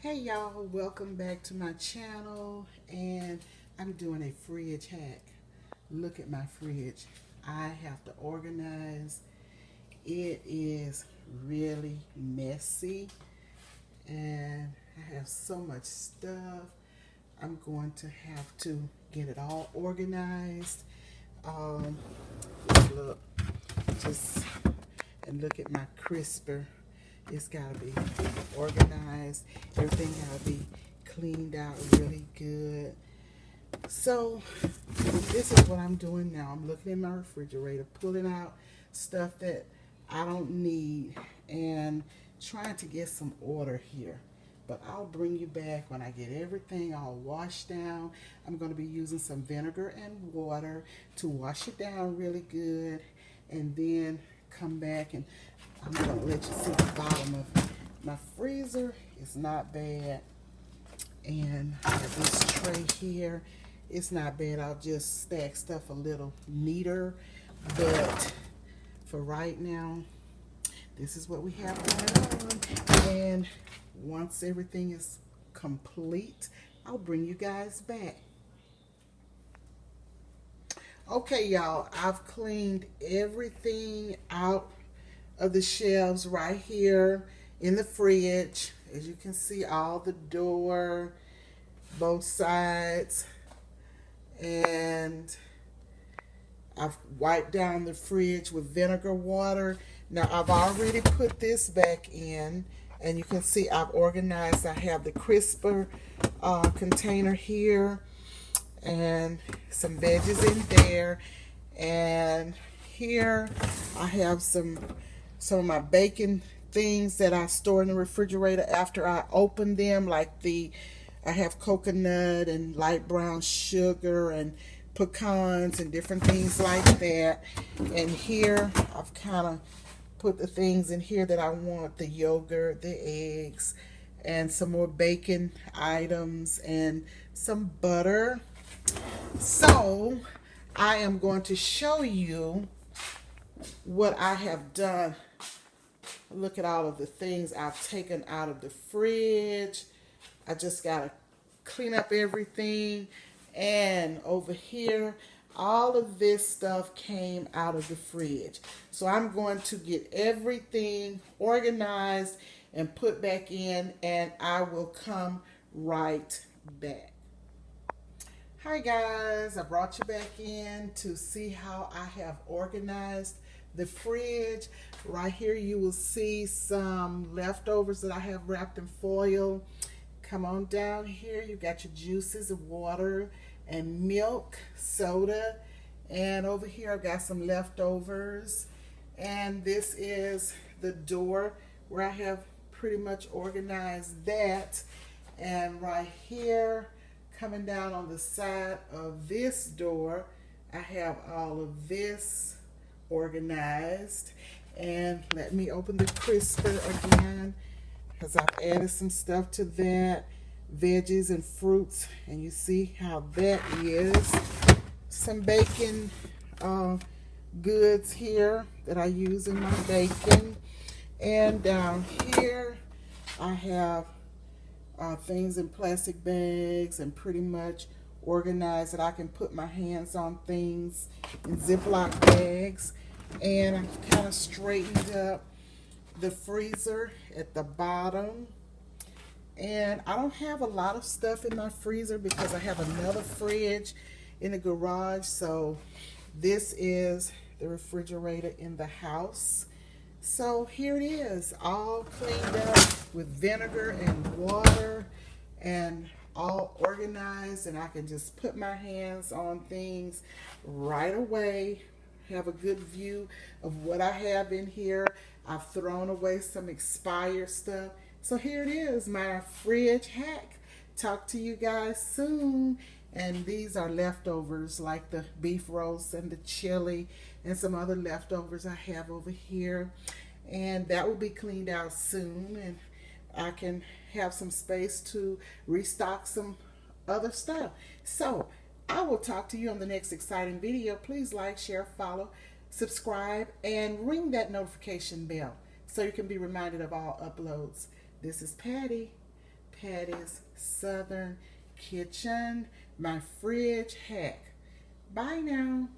Hey y'all, welcome back to my channel, and I'm doing a fridge hack. Look at my fridge. I have to organize. It is really messy and I have so much stuff. I'm going to have to get it all organized. Um, look, just and look at my crisper. It's gotta be organized. Everything gotta be cleaned out really good. So this is what I'm doing now. I'm looking in my refrigerator, pulling out stuff that I don't need and trying to get some order here. But I'll bring you back when I get everything all washed down. I'm going to be using some vinegar and water to wash it down really good, and then come back and I'm going to let you see the bottom of it. My freezer is not bad, and I have this tray here. It's not bad. I'll just stack stuff a little neater, but for right now, this is what we have going on. And once everything is complete, I'll bring you guys back. Okay, y'all, I've cleaned everything out of the shelves right here in the fridge. As you can see, all the door, both sides, and I've wiped down the fridge with vinegar water. Now I've already put this back in, and you can see I've organized. I have the crisper container here and some veggies in there, and here I have some of my bacon things that I store in the refrigerator after I open them, like I have coconut and light brown sugar and pecans and different things like that. And here I've kind of put the things in here that I want: the yogurt, the eggs, and some more bacon items and some butter. So I am going to show you what I have done. Look at all of the things I've taken out of the fridge. I just got to clean up everything. And over here, all of this stuff came out of the fridge. So I'm going to get everything organized and put back in, and I will come right back. Hi guys, I brought you back in to see how I have organized the fridge. Right here you will see some leftovers that I have wrapped in foil. Come on down here, you got your juices of water and milk, soda, and over here I've got some leftovers. And this is the door where I have pretty much organized that. And right here, coming down on the side of this door, I have all of this organized. And let me open the crisper again, because I've added some stuff to that, veggies and fruits, and you see how that is. Some bacon goods here that I use in my bacon. And down here I have things in plastic bags and pretty much organized that I can put my hands on things in Ziploc bags. And I've kind of straightened up the freezer at the bottom. And I don't have a lot of stuff in my freezer because I have another fridge in the garage. So this is the refrigerator in the house. So here it is, all cleaned up with vinegar and water and all organized, and I can just put my hands on things right away, have a good view of what I have in here. I've thrown away some expired stuff. So here it is, my fridge hack. Talk to you guys soon. And these are leftovers, like the beef roast and the chili and some other leftovers I have over here. And that will be cleaned out soon, and I can have some space to restock some other stuff. So I will talk to you on the next exciting video. Please like, share, follow, subscribe, and ring that notification bell so you can be reminded of all uploads. This is Patty. Hattie's Southern Kitchen, my fridge hack. Bye now.